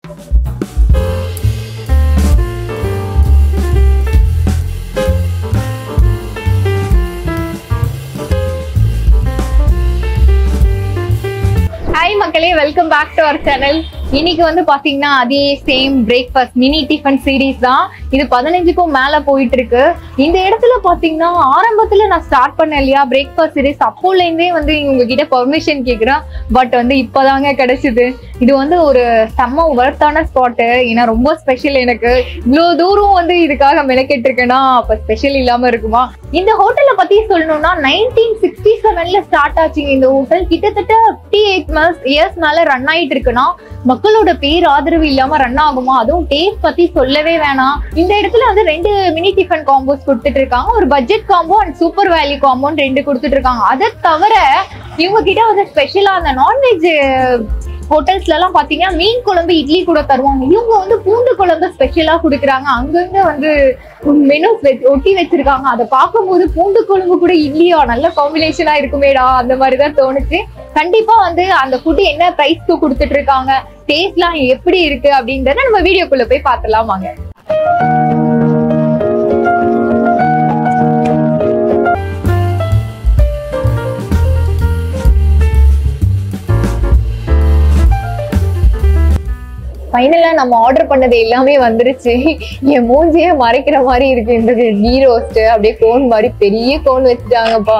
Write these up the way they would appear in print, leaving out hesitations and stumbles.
Hi மக்களே, welcome back to our channel. இன்னைக்கு வந்து பாத்தீங்கன்னா அதே same breakfast mini tiffin series தான். இது 15க்கும் மேல போயிட்டு இருக்கு. இந்த இடத்துல பாத்தீங்கன்னா ஆரம்பத்துல நான் ஸ்டார்ட் பண்ணேன் இல்லையா பிரேக்ஃபாஸ்ட் சீரீஸ், அப்போல இருந்தே வந்து உங்ககிட்ட பெர்மிஷன் கேக்குறேன். பட் வந்து இப்பதாங்க கிடைச்சது. இது வந்து ஒரு செம்ம ஒர்த்தான ஸ்பாட்டு. ஏன்னா ரொம்ப ஸ்பெஷல். எனக்கு இவ்வளவு தூரம் வந்து இதுக்காக மெனக்கெட்டு இருக்கேன்னா அப்ப ஸ்பெஷல் இல்லாம இருக்குமா? இந்த ஹோட்டலை பத்தி சொல்லணும்னா 1967ல ஸ்டார்ட் ஆச்சுங்க. இந்த ஹோட்டல் கிட்டத்தட்ட 58 இயர்ஸ் மேல ரன் ஆயிட்டு இருக்குன்னா மக்களோட பேர் ஆதரவு இல்லாம ரன் ஆகுமா? அதுவும் டேஸ்ட் பத்தி சொல்லவே வேணாம். இந்த இடத்துல வந்து 2 மினி டிஃபன் காம்போஸ் கொடுத்துட்டு இருக்காங்க. ஒரு budget combo and super value காம்போன்னு 2 கொடுத்துட்டு இருக்காங்க. அதை தவிர இவங்க கிட்ட வந்து ஸ்பெஷலா அந்த நான்வெஜ் ஹோட்டல்ஸ்ல எல்லாம் பாத்தீங்கன்னா மீன் குழம்பு இட்லி கூட தருவாங்க. இவங்க வந்து பூண்டு குழம்பு ஸ்பெஷலா குடுக்குறாங்க. அங்கங்க வந்து மெனூஸ் ஒட்டி வச்சிருக்காங்க. அதை பார்க்கும்போது பூண்டு குழம்பு கூட இட்லியா நல்ல காம்பினேஷனா இருக்குமேடா அந்த மாதிரிதான் தோணுச்சு. கண்டிப்பா வந்து அந்த ஃபுட் என்ன பிரைஸ்க்கு கொடுத்துட்டு இருக்காங்க, டேஸ்ட்லாம் எப்படி இருக்கு அப்படின்றத நம்ம வீடியோக்குள்ள போய் பார்த்துலாம் வாங்க. ஃபைனலா நம்ம ஆர்டர் பண்ணது எல்லாமே வந்துருச்சு. என் மூஞ்சியே மறைக்கிற மாதிரி இருக்கு. இந்த கீ ரோஸ்ட் அப்படியே கோன் மாதிரி பெரிய கோன் வச்சுட்டாங்கப்பா.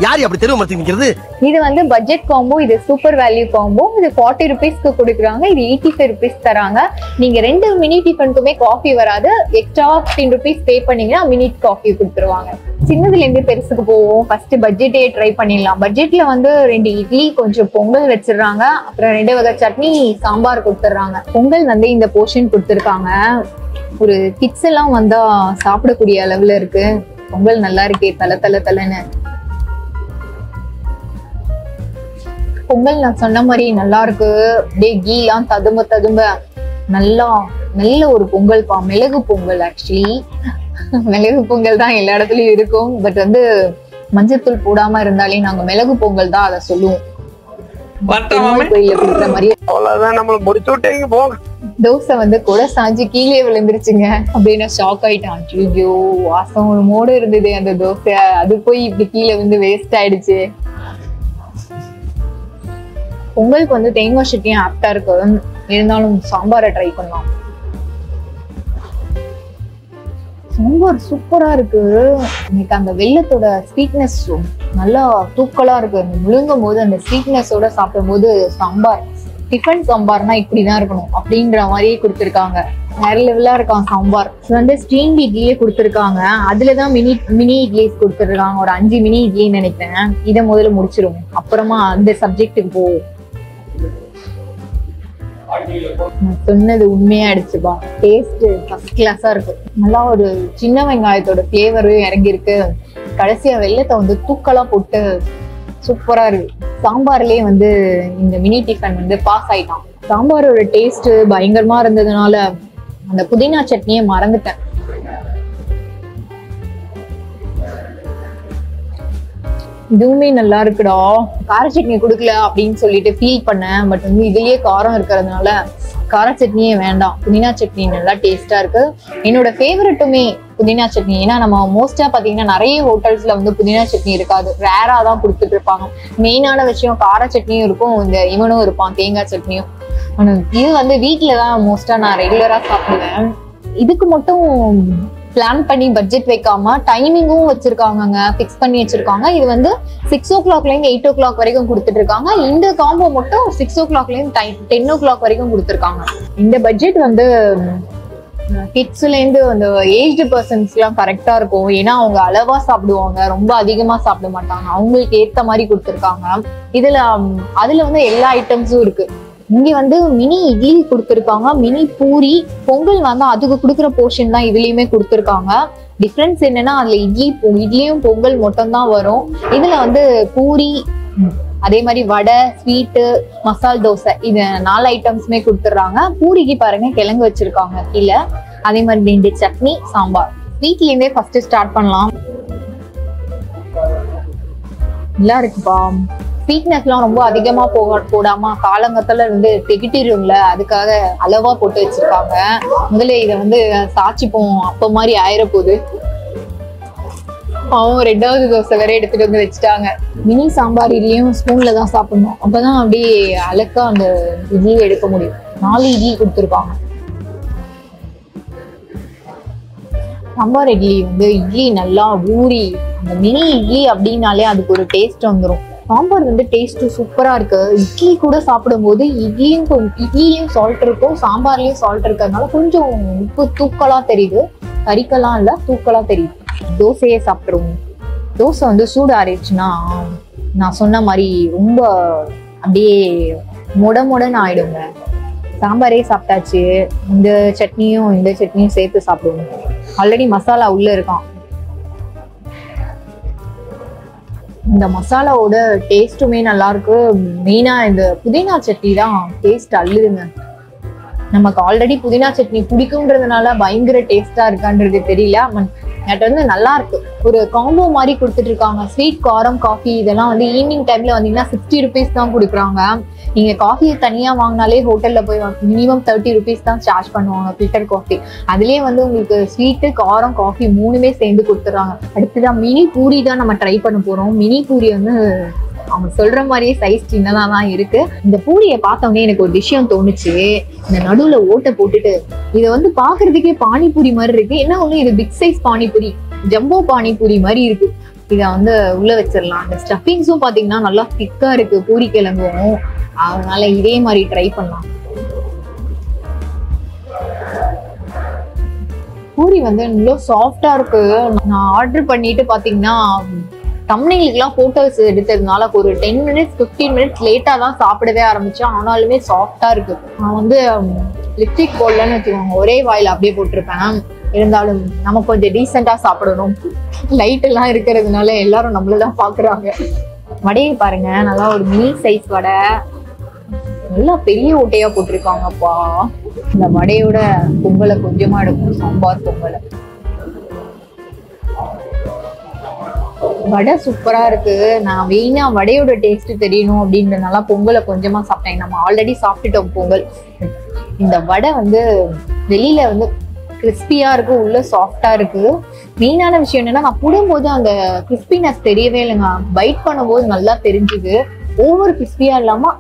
யாரு அப்படி தெருவு மரத்து நிக்கிறது? இது வந்து பட்ஜெட் காம்போ, இது சூப்பர் வேல்யூ காம்போ. இது 40 ருபீஸ்க்கு கொடுக்குறாங்க. இது 85 ருபீஸ் தராங்க. நீங்க 2 மினி டிஃபனுக்குமே காஃபி வராது. எக்ஸ்ட்ரா 15 ருபீஸ் பே பண்ணீங்கன்னா மினி காஃபி கொடுத்துருவாங்க. சின்னதுல இருந்து பெருசுக்கு போவோம். ஃபர்ஸ்ட் பட்ஜெட்டே ட்ரை பண்ணிடலாம். பட்ஜெட்ல வந்து 2 இட்லி, கொஞ்சம் பொங்கல் வச்சிடுறாங்க. அப்புறம் 2 வகை சட்னி, சாம்பார் கொடுத்துட்றாங்க. பொங்கல் வந்து இந்த போர்ஷன் கொடுத்துருக்காங்க. ஒரு கிட்ஸ் எல்லாம் வந்தா சாப்பிடக்கூடிய அளவுல இருக்கு. பொங்கல் நல்லா இருக்கே, தலை. பொங்கல் நான் சொன்ன மாதிரி நல்லா இருக்கு. அப்படியே கீலாம் ததும்ப நல்ல ஒரு பொங்கல் பா. மிளகு பொங்கல். ஆக்சுவலி மிளகு பொங்கல் தான் எல்லா இடத்துலயும் இருக்கும். பட் வந்து மஞ்சத்தூள் போடாம இருந்தாலே நாங்க மிளகு பொங்கல் தான் அதை சொல்லுவோம். கோயில கொடுக்குற மாதிரி தோசை வந்து கூட சாஞ்சி கீழே விழுந்துருச்சுங்க. அப்படின்னு ஷாக் ஆயிட்டான். ஐயோ, வாசம் ஒரு மோடு இருந்தது அந்த தோசை, அது போய் இப்படி கீழே வந்து வேஸ்ட் ஆயிடுச்சு. பொங்கலுக்கு வந்து தேங்காய் சட்னியும் ஆப்டா இருக்கு. இருந்தாலும் சாம்பாரை ட்ரை பண்ணலாம். சாம்பார் சூப்பரா இருக்கு. எனக்கு அந்த வெள்ளத்தோட ஸ்வீட்னஸ் நல்லா தூக்கலா இருக்கு. முழுங்கும் போது அந்த ஸ்வீட்னஸோட சாப்பிடும் போது சாம்பார் டிஃபன் சாம்பார்னா இப்படிதான் இருக்கணும் அப்படின்ற மாதிரியே கொடுத்துருக்காங்க. வேற லெவலா இருக்கான் சாம்பார். இது வந்து ஸ்டீம் இட்லியே கொடுத்துருக்காங்க. அதுலதான் மினி இட்லிஸ் கொடுத்துருக்காங்க. ஒரு 5 மினி இட்லின்னு நினைக்கிறேன். இதை முதல்ல முடிச்சிருவோம், அப்புறமா அந்த சப்ஜெக்டுக்கு போவோம். சொன்னது உண்மையா ஆயிடுச்சுப்பா. டேஸ்ட் ஃபர்ஸ்ட் கிளாஸா இருக்கு. நல்லா ஒரு சின்ன வெங்காயத்தோட ஃபிளேவரும் இறங்கி இருக்கு. கடைசியா வெள்ளத்தை வந்து தூக்கலா போட்டு சூப்பரா இருக்கு. சாம்பார்லயே வந்து இந்த மினி டிஃபன் வந்து பாஸ் ஆயிட்டான். சாம்பாரோட டேஸ்ட் பயங்கரமா இருந்ததுனால அந்த புதினா சட்னியை மறந்துட்டேன். இதுவுமே நல்லா இருக்குடா. கார சட்னி கொடுக்கல அப்படின்னு சொல்லிட்டு ஃபீல் பண்ணேன். பட் வந்து இதுலயே காரம் இருக்கிறதுனால கார சட்னியே வேண்டாம். புதினா சட்னி நல்லா டேஸ்டா இருக்கு. என்னோட ஃபேவரட்டுமே புதினா சட்னி. ஏன்னா நம்ம மோஸ்டா பாத்தீங்கன்னா நிறைய ஹோட்டல்ஸ்ல வந்து புதினா சட்னி இருக்காது, ரேரா தான் கொடுத்துட்டு இருப்பாங்க. மெயினான விஷயம் கார சட்னியும் இருக்கும், இந்த இவனும் இருப்பான் தேங்காய் சட்னியும். இது வந்து வீட்டுலதான் மோஸ்டா நான் ரெகுலரா சாப்பிடுவேன். இதுக்கு மட்டும் பிளான் பண்ணி பட்ஜெட் வைக்காம டைமிங்கும் வச்சிருக்காங்க, பிக்ஸ் பண்ணி வச்சிருக்காங்க. இது வந்து 6 o'clock இருந்து 8 o'clock வரைக்கும் கொடுத்துட்டு இருக்காங்க. இந்த காம்போ மட்டும் 6 o'clock இருந்து 10 o'clock வரைக்கும் கொடுத்துருக்காங்க. இந்த பட்ஜெட் வந்து கிட்ஸ்ல இருந்து அந்த ஏஜ்டு பர்சன்ஸ் எல்லாம் கரெக்டா இருக்கும். ஏன்னா அவங்க அளவா சாப்பிடுவாங்க, ரொம்ப அதிகமா சாப்பிட மாட்டாங்க. அவங்களுக்கு ஏத்த மாதிரி கொடுத்துருக்காங்க. அதுல வந்து எல்லா ஐட்டம்ஸும் இருக்கு. இங்க வந்து மினி இட்லி கொடுத்துருக்காங்க, மினி பூரி. பொங்கல் வந்து அதுக்கு கொடுக்குற போர்ஷன் தான் இதுலயுமே கொடுத்துருக்காங்க. டிஃபரன்ஸ் என்னன்னா அதுல இட்லியும் பொங்கல் மட்டும் தான் வரும். இதுல வந்து பூரி, அதே மாதிரி வடை, ஸ்வீட்டு, மசால் தோசை, இது 4 ஐட்டம்ஸுமே கொடுத்துட்றாங்க. பூரிக்கு பாருங்க கிழங்கு வச்சிருக்காங்க கீழே. அதே மாதிரி 2 சட்னி, சாம்பார். ஸ்வீட்ல இருந்தே ஃபர்ஸ்ட் ஸ்டார்ட் பண்ணலாம். நல்லா இருக்குப்பா. ஸ்வீட்னஸ்லாம் ரொம்ப அதிகமா போடாம காலங்கத்துல இருந்து திகிட்டிரும்ல, அதுக்காக அளவா போட்டு வச்சிருக்காங்க. முதல்ல இதை வந்து சாச்சிப்போம், அப்ப மாதிரி ஆயிர போகுது. அவன் 2வது தோசை வேற எடுத்துட்டு வந்து வச்சுட்டாங்க. மினி சாம்பார் இட்லியும் ஸ்பூன்ல தான் சாப்பிடணும், அப்பதான் அப்படியே அழகா அந்த இட்லியை எடுக்க முடியும். 4 இட்லி கொடுத்துருக்காங்க. சாம்பார் இட்லி வந்து இட்லி நல்லா ஊறி, அந்த மினி இட்லி அப்படின்னாலே அதுக்கு ஒரு டேஸ்ட் வந்துடும். சாம்பார் வந்து டேஸ்ட் சூப்பரா இருக்கு. இட்லி கூட சாப்பிடும் போது இட்லியும் சால்ட் இருக்கும், சாம்பார்லயும் சால்ட் இருக்கிறதுனால கொஞ்சம் உப்பு தூக்கலா தெரியுது. கறிக்கெல்லாம் இல்ல, தூக்கலா தெரியுது. தோசையே சாப்பிட்டுருவோம். தோசை வந்து சூடு ஆறிடுச்சுன்னா நான் சொன்ன மாதிரி ரொம்ப அப்படியே மொடன்னு ஆயிடுங்க. சாம்பாரே சாப்பிட்டாச்சு, இந்த சட்னியும் சேர்த்து சாப்பிடுவோம். ஆல்ரெடி மசாலா உள்ள இருக்கான். இந்த மசாலாவோட டேஸ்ட்டுமே நல்லா இருக்கு. மெயினா இந்த புதினா சட்னி தான் டேஸ்ட் அள்ளுதுங்க. நமக்கு ஆல்ரெடி புதினா சட்னி பிடிக்கும்ன்றதுனால பயங்கர டேஸ்டா இருக்கான்றது தெரியல. அது வந்து நல்லா இருக்கு. ஒரு காம்போ மாதிரி கொடுத்துட்டு இருக்காங்க. ஸ்வீட், காரம், காஃபி இதெல்லாம் வந்து ஈவினிங் டைம்ல வந்தீங்கன்னா 60 rupees தான் கொடுக்குறாங்க. நீங்க காஃபியை தனியா வாங்கினாலே ஹோட்டல்ல போய் மினிமம் 30 rupees தான் சார்ஜ் பண்ணுவாங்க ஃபில்டர் காஃபி. அதுலயே வந்து உங்களுக்கு ஸ்வீட்டு, காரம், காஃபி 3மே சேர்ந்து கொடுத்துறாங்க. அடுத்ததான் மினி பூரி தான் நம்ம ட்ரை பண்ண போறோம். மினி பூரி வந்து அவங்க சொல்ற மாதிரியே சைஸ் சின்னதா தான் இருக்கு. இந்த பூரியை பார்த்தோன்னே எனக்கு ஒரு விஷயம் தோணுச்சு. இந்த நடுவுல ஓட்டை போட்டுட்டு இதை வந்து பாக்குறதுக்கே பானிபூரி மாதிரி இருக்கு. என்ன ஒண்ணு, இது big size panipuri, jumbo panipuri மாதிரி இருக்கு. இதை வந்து உள்ள வச்சிடலாம். இந்த ஸ்டஃபிங்ஸும் பாத்தீங்கன்னா நல்லா திக்கா இருக்கு, பூரி கிழங்கும். அதனால இதே மாதிரி ட்ரை பண்ணலாம். பூரி வந்து நல்லா சாஃப்டா இருக்கு. நான் ஆர்டர் பண்ணிட்டு பாத்தீங்கன்னா தம்ப்நெயிலுக்குலாம் போட்டோஸ் எடுத்ததுனால ஒரு 10 minutes 15 minutes லேட்டா தான் சாப்பிடவே ஆரம்பிச்சேன். ஆனாலுமே சாஃப்டா இருக்கு. நான் வந்து லிப்ஸ்டிக் போடலன்னு வச்சுக்கோங்க, ஒரே வாயில அப்படியே போட்டிருப்பேன். இருந்தாலும் நம்ம கொஞ்சம் டீசெண்டா சாப்பிடணும். லைட் எல்லாம் இருக்கிறதுனால எல்லாரும் நம்மளதான் பாக்குறாங்க. வடையை பாருங்க, நல்லா ஒரு மினி சைஸ் வடை, நல்லா பெரிய ஓட்டையா போட்டிருக்காங்கப்பா. இந்த வடையோட பொங்கலை கொஞ்சமா எடுக்கும், சாம்பார் பொங்கலை. வடை சூப்பரா இருக்கு. நான் மெயினா வடையோட டேஸ்ட் தெரியணும் அப்படின்றதுனால பொங்கலை கொஞ்சமா சாப்பிட்டேன். நம்ம ஆல்ரெடி சாப்பிட்டுட்டோம் பொங்கல். இந்த வடை வந்து வெளியில வந்து கிறிஸ்பியா இருக்கு, உள்ள சாஃப்டா இருக்கு. மெயினான விஷயம் என்னன்னா, நான் போடும்போது அந்த கிறிஸ்பினஸ் தெரியவே இல்லைங்க. பைட் பண்ணும்போது நல்லா தெரிஞ்சுது. ஓவர் கிறிஸ்பியா இல்லாம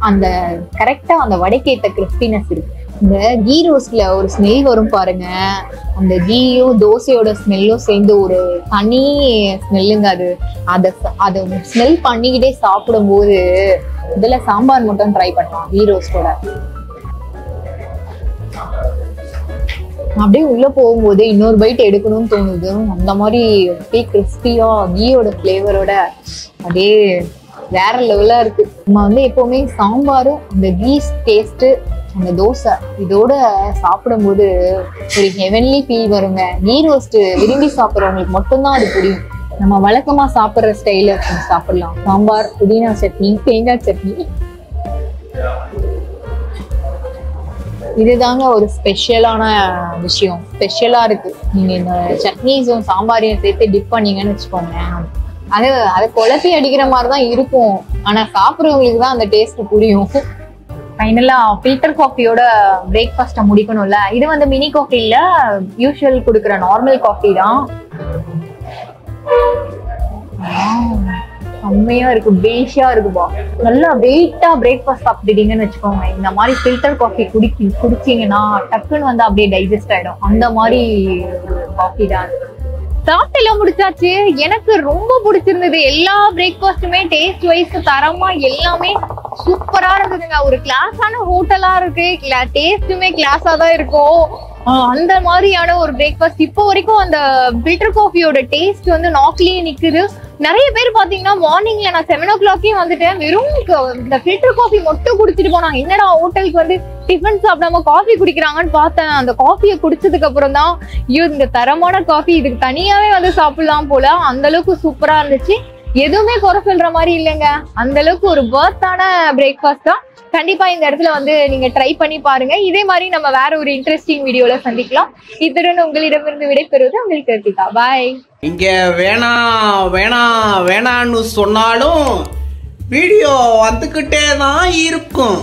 அந்த கரெக்டா அந்த வடைக்கு ஏற்ற கிறிஸ்பினஸ் இருக்கு. இந்த கீ ரோஸ்ட்ல ஒரு ஸ்மெல் வரும் பாருங்க, அந்த கீயும் தோசையோட ஸ்மெல்லும் சேர்ந்து ஒரு தனி ஸ்மெல்லுங்க. அதை ஸ்மெல் பண்ணிக்கிட்டே சாப்பிடும் போது இதுல சாம்பார் மட்டும் ட்ரை பண்ணலாம் கீ ரோஸ்டோட. அப்படியே உள்ள போகும்போது இன்னொரு பைட் எடுக்கணும்னு தோணுது. அந்த மாதிரி அப்படியே கிறிஸ்பியா கீயோட ஃபிளேவரோட அப்படியே வேற லெவலா இருக்கு. நம்ம வந்து எப்பவுமே சாம்பார், அந்த கீ டேஸ்ட், அந்த தோசை இதோட சாப்பிடும் போது ஒரு ஹெவன்லி ஃபீல் வருங்க. கீ ரோஸ்ட் விரும்பி சாப்பிட்றவங்களுக்கு மட்டும்தான் அது புரியும். நம்ம வழக்கமா சாப்பிட்ற ஸ்டைல சாப்பிடலாம். சாம்பார், புதினா சட்னி, தேங்காய் சட்னி, இதுதாங்க ஒரு ஸ்பெஷலான விஷயம். ஸ்பெஷலா இருக்கு. நீங்க இந்த சட்னிஸும் சாம்பாரையும் சேர்த்து டிப் பண்ணீங்கன்னு வச்சுக்கோங்க, அதை குழப்பி அடிக்கிற மாதிரிதான் இருக்கும். ஆனா சாப்பிட்றவங்களுக்கு தான் அந்த டேஸ்ட் புரியும். ஃபைனலா ஃபில்டர் காஃபியோட பிரேக்ஃபாஸ்ட்டை முடிக்கணும்ல. இது வந்து மினி காஃபி இல்ல, யூஷுவல் கொடுக்குற நார்மல் காஃபி தான். செம்மையா இருக்கு, பேஷா இருக்குப்பா. நல்லா வெயிட்டா பிரேக்ஃபாஸ்ட் சாப்பிட்டுட்டீங்கன்னு வச்சுக்கோங்க. இந்த மாதிரி ஃபில்டர் காஃபி குடிச்சீங்கன்னா டக்குன்னு வந்து அப்படியே டைஜஸ்ட் ஆயிடும். அந்த மாதிரி காஃபி தான். சாப்பிட்டு முடிச்சாச்சு. எனக்கு ரொம்ப பிடிச்சிருந்தது. எல்லா பிரேக்ஃபாஸ்ட்டுமே டேஸ்ட் வைஸ் தரமா எல்லாமே சூப்பரா இருந்ததுங்க. ஒரு கிளாஸான ஹோட்டலா இருக்கு, டேஸ்ட்டுமே கிளாஸா தான் இருக்கும். அந்த மாதிரியான ஒரு பிரேக்ஃபாஸ்ட். இப்போ வரைக்கும் அந்த ஃபில்டர் காஃபியோட டேஸ்ட் வந்து நாக்கிலேயே நிக்குது. நிறைய பேர் பாத்தீங்கன்னா மார்னிங்ல நான் 7 o'clock வந்துட்டேன், வெறும் இந்த ஃபில்டர் காஃபி மட்டும் குடிச்சிட்டு போனாங்க. என்னடா ஹோட்டலுக்கு வந்து டிஃபன் சாப்பிடாம காஃபி குடிக்கிறாங்கன்னு பார்த்தேன். அந்த காஃபியை குடிச்சதுக்கு அப்புறம் தான் ஐயோ இந்த தரமான காஃபி இதுக்கு தனியாவே வந்து சாப்பிடலாம் போல. அந்த அளவுக்கு சூப்பரா இருந்துச்சு. எதுவுமே குறை சொல்ற மாதிரி இல்லைங்க. அந்த அளவுக்கு ஒரு பர்த்தான பிரேக்ஃபாஸ்ட் தான். கண்டிப்பா இந்த இடத்துல வந்து நீங்க ட்ரை பண்ணி பாருங்க. இதே மாதிரி நம்ம வேற ஒரு இன்ட்ரெஸ்டிங் வீடியோல சந்திக்கலாம். இத்துடன் உங்களிடமிருந்து விடைபெறுவது உங்கள் கிருத்திகா. பாய். இங்க வேணாம் வேணாம் வேணான்னு சொன்னாலும் வீடியோ வந்துக்கிட்டே தான் இருக்கும்.